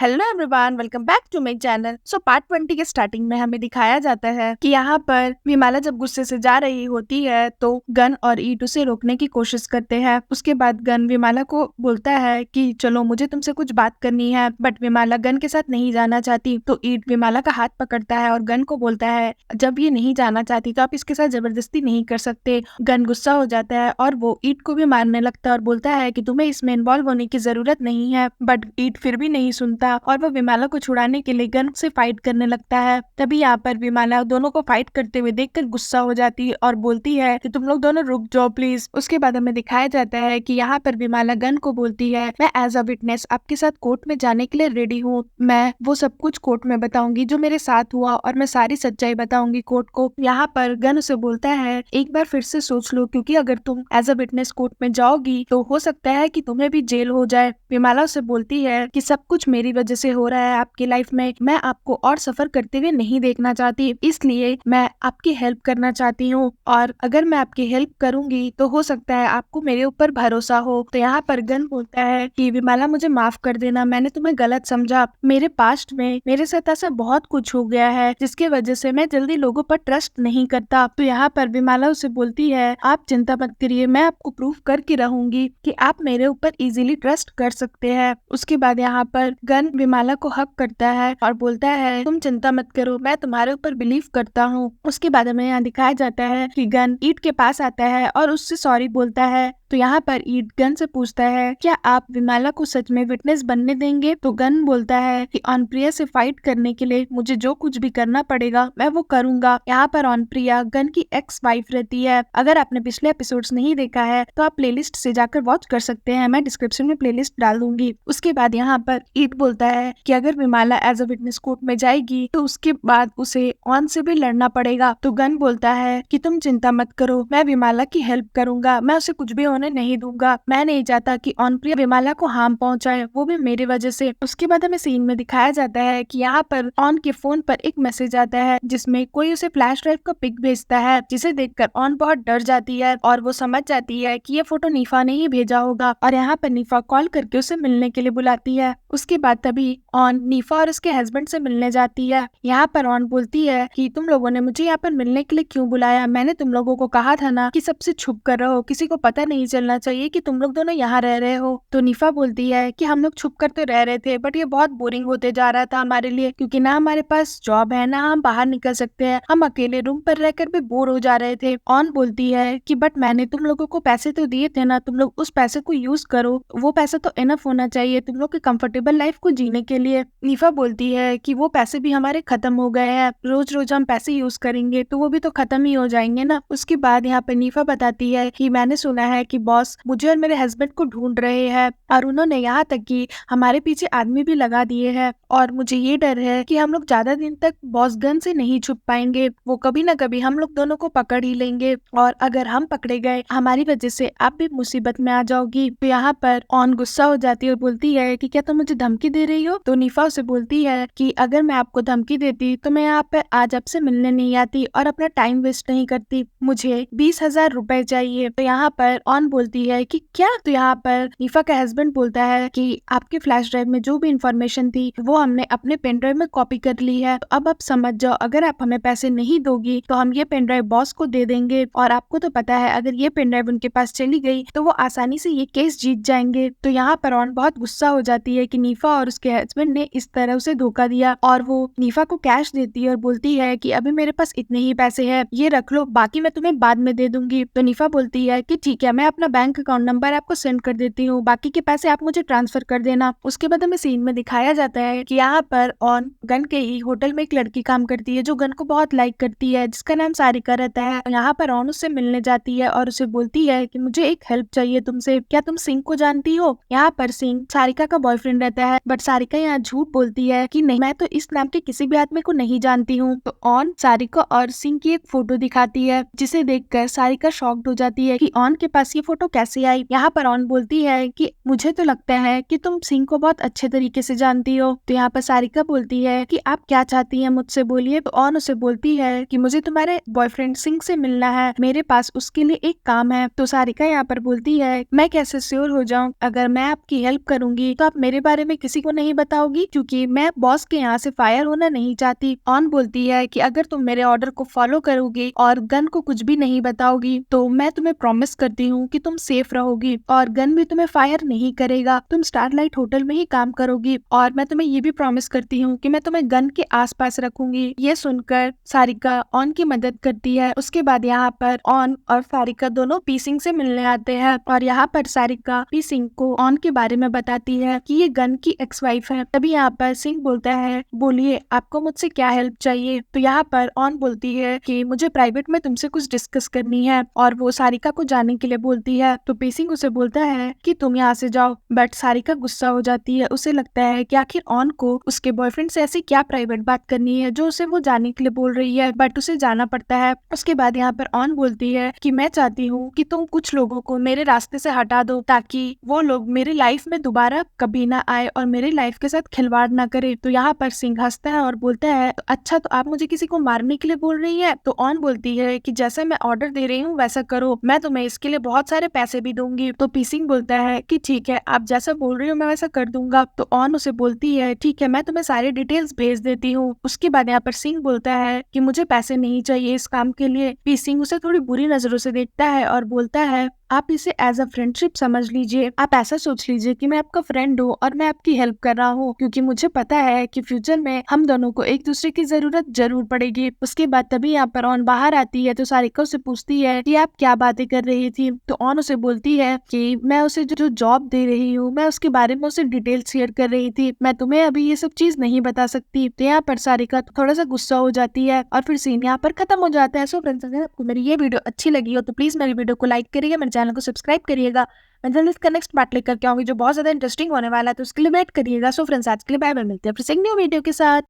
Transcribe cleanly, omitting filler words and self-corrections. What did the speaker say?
Hello everyone, welcome back to my channel. So part 20 के starting में हमें दिखाया जाता है कि यहाँ पर विमाला जब गुस्से से जा रही होती है तो गन और ईट उसे रोकने की कोशिश करते हैं। उसके बाद गन विमाला को बोलता है कि चलो मुझे तुमसे कुछ बात करनी है, बट विमाला गन के साथ नहीं जाना चाहती। तो ईट विमाला का हाथ पकड़ता है और गन को बोलता है जब ये नहीं जाना चाहती तो आप इसके साथ जबरदस्ती नहीं कर सकते। गन गुस्सा हो जाता है और वो ईट को भी मारने लगता है और बोलता है कि तुम्हें इसमें इन्वॉल्व होने की जरूरत नहीं है, बट ईट फिर भी नहीं सुनता और वो विमाला को छुड़ाने के लिए गन से फाइट करने लगता है। तभी यहाँ पर विमाला दोनों को फाइट करते हुए देखकर गुस्सा हो जाती है और बोलती है कि तुम लोग दोनों रुक जाओ प्लीज। उसके बाद हमें दिखाया जाता है कि यहाँ पर विमाला गन को बोलती है मैं एज अ विटनेस आपके साथ कोर्ट में जाने के लिए रेडी हूँ। मैं वो सब कुछ कोर्ट में बताऊंगी जो मेरे साथ हुआ और मैं सारी सच्चाई बताऊंगी कोर्ट को। यहाँ पर गन उसे बोलता है एक बार फिर से सोच लो, क्योंकि अगर तुम एज अ विटनेस कोर्ट में जाओगी तो हो सकता है कि तुम्हें भी जेल हो जाए। विमाला उसे बोलती है कि सब कुछ मेरी वजह से हो रहा है आपकी लाइफ में, मैं आपको और सफर करते हुए नहीं देखना चाहती, इसलिए मैं आपकी हेल्प करना चाहती हूँ और अगर मैं आपकी हेल्प करूंगी तो हो सकता है आपको मेरे ऊपर भरोसा हो। तो यहाँ पर गन बोलता है कि विमाला मुझे माफ कर देना, मैंने तुम्हें गलत समझा। मेरे पास्ट में मेरे साथ ऐसा बहुत कुछ हो गया है जिसकी वजह से मैं जल्दी लोगों पर ट्रस्ट नहीं करता। तो यहाँ पर विमाला उसे बोलती है आप चिंता मत करिए, मैं आपको प्रूफ करके रहूंगी कि आप मेरे ऊपर इजीली ट्रस्ट कर सकते हैं। उसके बाद यहाँ पर गन विमाला को हक करता है और बोलता है तुम चिंता मत करो, मैं तुम्हारे ऊपर बिलीव करता हूँ। उसके बाद हमें यहाँ दिखाया जाता है कि गन ईट के पास आता है और उससे सॉरी बोलता है। तो यहाँ पर ईट गन से पूछता है क्या आप विमाला को सच में विटनेस बनने देंगे। तो गन बोलता है कि अनप्रिया से फाइट करने के लिए मुझे जो कुछ भी करना पड़ेगा मैं वो करूंगा। यहाँ पर अनप्रिया गन की एक्स वाइफ रहती है। अगर आपने पिछले एपिसोड्स नहीं देखा है तो आप प्लेलिस्ट से जाकर वॉच कर सकते हैं, मैं डिस्क्रिप्शन में प्लेलिस्ट डाल दूंगी। उसके बाद यहाँ पर ईट बोलता है कि अगर विमाला एज अ विटनेस कोर्ट में जाएगी तो उसके बाद उसे ऑन से भी लड़ना पड़ेगा। तो गन बोलता है कि तुम चिंता मत करो, मैं विमाला की हेल्प करूंगा, मैं उसे कुछ भी होने नहीं दूंगा। मैं नहीं चाहता कि ऑनप्रिया विमाला को हार्म पहुंचाए, वो भी मेरी वजह से। उसके बाद हमें सीन में दिखाया जाता है कि यहाँ पर ऑन के फोन पर एक मैसेज आता है जिसमें कोई उसे फ्लैश ड्राइव का पिक भेजता है, जिसे देखकर ऑन बहुत डर जाती है और वो समझ जाती है कि ये फोटो निफा ने ही भेजा होगा और यहाँ पर निफा कॉल करके उसे मिलने के लिए बुलाती है। उसके बाद तभी ऑन निफा और उसके हस्बैंड से मिलने जाती है। यहाँ पर ऑन बोलती है कि तुम लोगों ने मुझे यहाँ पर मिलने के लिए क्यों बुलाया, मैंने तुम लोगों को कहा था ना कि सबसे छुप कर रहो, किसी को पता नहीं चलना चाहिए कि तुम लोग दोनों यहाँ रह रहे हो। तो निफा बोलती है कि हम लोग छुप कर तो रह रहे थे, बट ये बहुत बोरिंग होते जा रहा था हमारे लिए, क्योंकि ना हमारे पास जॉब है ना हम बाहर निकल सकते हैं, हम अकेले रूम पर रहकर भी बोर हो जा रहे थे। ऑन बोलती है कि बट मैंने तुम लोगों को पैसे तो दिए थे ना, तुम लोग उस पैसे को यूज करो, वो पैसा तो इनफ होना चाहिए तुम लोग की कंफर्टेबल लाइफ को जीने के लिए। निफा बोलती है कि वो पैसे भी हमारे खत्म हो गए हैं, रोज रोज हम पैसे यूज करेंगे तो वो भी तो खत्म ही हो जाएंगे ना। उसके बाद यहाँ पर निफा बताती है कि मैंने सुना है कि बॉस मुझे और मेरे हस्बैंड को ढूंढ रहे हैं और उन्होंने यहाँ तक कि हमारे पीछे आदमी भी लगा दिए हैं और मुझे ये डर है कि हम लोग ज्यादा दिन तक बॉस गन से नहीं छुप पाएंगे, वो कभी ना कभी हम लोग दोनों को पकड़ ही लेंगे और अगर हम पकड़े गए हमारी वजह से आप भी मुसीबत में आ जाओगी। तो यहाँ पर ऑन गुस्सा हो जाती है और बोलती है कि क्या तुम मुझे धमकी दे रही हो। तो निफा उसे बोलती है कि अगर मैं आपको धमकी देती तो मैं यहाँ पर आज आपसे मिलने नहीं आती और अपना टाइम वेस्ट नहीं करती, मुझे 20,000 रुपए चाहिए। तो यहाँ पर ऑन बोलती है कि क्या। तो यहाँ पर निफा का हस्बैंड बोलता है कि आपके फ्लैश ड्राइव में जो भी इंफॉर्मेशन थी वो हमने अपने पेन ड्राइव में कॉपी कर ली है, तो अब आप समझ जाओ अगर आप हमें पैसे नहीं दोगी तो हम ये पेन ड्राइव बॉस को दे देंगे और आपको तो पता है अगर ये पेन ड्राइव उनके पास चली गई तो वो आसानी से ये केस जीत जाएंगे। तो यहाँ पर ऑन बहुत गुस्सा हो जाती है कि निफा और उसके हस्बैंड ने इस तरह उसे धोखा दिया और वो निफा को कैश देती है और बोलती है कि अभी मेरे पास इतने ही पैसे हैं, ये रख लो, बाकी मैं तुम्हें बाद में दे दूंगी। तो निफा बोलती है कि ठीक है, मैं अपना बैंक अकाउंट नंबर आपको सेंड कर देती हूँ, बाकी के पैसे आप मुझे ट्रांसफर कर देना। उसके बाद हमें सीन में दिखाया जाता है कि यहाँ पर ऑन गन के ही होटल में एक लड़की काम करती है जो गन को बहुत लाइक करती है, जिसका नाम सारिका रहता है। यहाँ पर ऑन उससे मिलने जाती है और उसे बोलती है कि मुझे एक हेल्प चाहिए तुमसे, क्या तुम सिंह को जानती हो। यहाँ पर सिंह सारिका का बॉयफ्रेंड रहता है, बट सारिका यहाँ झूठ बोलती है कि नहीं, मैं तो इस नाम के किसी भी आदमी को नहीं जानती हूँ। तो ऑन सारिका और सिंह की एक फोटो दिखाती है जिसे देखकर सारिका शॉक्ड हो जाती है कि ऑन के पास ये ये फोटो कैसे आई? यहाँ पर ऑन बोलती है कि मुझे तो लगता है कि तुम सिंह को बहुत अच्छे तरीके से जानती हो। तो यहाँ पर सारिका बोलती है कि आप क्या चाहती हैं मुझसे, बोलिए। तो ऑन उसे बोलती है कि मुझे तुम्हारे बॉयफ्रेंड सिंह से मिलना है, मेरे पास उसके लिए एक काम है। तो सारिका यहाँ पर बोलती है मैं कैसे श्योर हो जाऊं, अगर मैं आपकी हेल्प करूंगी तो आप मेरे बारे में किसी को नहीं बताओगी, क्योंकि मैं बॉस के यहाँ से फायर होना नहीं चाहती। ऑन बोलती है कि अगर तुम मेरे ऑर्डर को फॉलो करोगी और गन को कुछ भी नहीं बताओगी तो मैं तुम्हें प्रॉमिस करती हूँ कि तुम सेफ रहोगी और गन भी तुम्हें फायर नहीं करेगा, तुम स्टारलाइट होटल में ही काम करोगी और मैं तुम्हें ये भी प्रॉमिस करती हूँ कि मैं तुम्हें गन के आसपास रखूंगी। ये सुनकर सारिका ऑन की मदद करती है। उसके बाद यहाँ पर ऑन और सारिका दोनों पी सिंह से मिलने आते हैं और यहाँ पर सारिका पी सिंह को ऑन के बारे में बताती है कि ये गन की एक्स वाइफ है। तभी यहाँ पर सिंह बोलता है बोलिए आपको मुझसे क्या हेल्प चाहिए? तो यहाँ पर ऑन बोलती है कि मुझे प्राइवेट में तुमसे कुछ डिस्कस करनी है और वो सारिका को जाने के लिए बोलती है। तो पी सिंह उसे बोलता है कि तुम यहाँ से जाओ, बट सारिका गुस्सा हो जाती है। उसे लगता है कि आखिर ऑन को उसके बॉयफ्रेंड से ऐसी क्या प्राइवेट बात करनी है जो उसे वो जाने के लिए बोल रही है, बट उसे जाना पड़ता है। उसके बाद यहाँ पर ऑन बोलती है कि मैं चाहती हूँ कि तुम कुछ लोगों को मेरे रास्ते से हटा दो ताकि वो लोग मेरी लाइफ में दोबारा कभी ना आए और मेरी लाइफ के साथ खिलवाड़ ना करे। तो यहाँ पर सिंह हंसता है और बोलता है अच्छा तो आप मुझे किसी को मारने के लिए बोल रही है? तो ऑन बोलती है कि जैसा मैं ऑर्डर दे रही हूँ वैसा करो, मैं तुम्हें इसके लिए बहुत सारे पैसे भी दूंगी। तो पी सिंह बोलता है कि ठीक है, आप जैसा बोल रही हो मैं वैसा कर दूंगा। तो ऑन उसे बोलती है ठीक है, मैं तुम्हें सारे डिटेल्स भेज देती हूँ। उसके बाद यहाँ पर सिंह बोलता है कि मुझे पैसे नहीं चाहिए इस काम के लिए। पी सिंह उसे थोड़ी बुरी नजरों से देखता है और बोलता है आप इसे एज अ फ्रेंडशिप समझ लीजिए, आप ऐसा सोच लीजिए कि मैं आपका फ्रेंड हूँ और मैं आपकी हेल्प कर रहा हूँ, क्योंकि मुझे पता है कि फ्यूचर में हम दोनों को एक दूसरे की जरूरत जरूर पड़ेगी। उसके बाद तभी यहाँ पर ऑन बाहर आती है तो सारिका उसे पूछती है कि आप क्या बातें कर रही थी? तो ऑन उसे बोलती है कि मैं उसे जो जॉब दे रही हूँ मैं उसके बारे में उसे डिटेल शेयर कर रही थी, मैं तुम्हें अभी ये सब चीज नहीं बता सकती। तो यहाँ पर सारिका थोड़ा सा गुस्सा हो जाती है और फिर सीन यहाँ पर खत्म हो जाता है। सो फ्रेंड्स, अगर आपको मेरी ये वीडियो अच्छी लगी हो तो प्लीज मेरी वीडियो को लाइक करिएगा, मेरे चैनल को सब्सक्राइब करिएगा। मैं जल्दी इसका नेक्स्ट पार्ट लेकर के आऊंगी जो बहुत ज्यादा इंटरेस्टिंग होने वाला है, तो उसके लिए वेट करिएगा। सो फ्रेंड्स, आज के लिए बाय बाय, मिलते हैं फिर से एक न्यू वीडियो के साथ।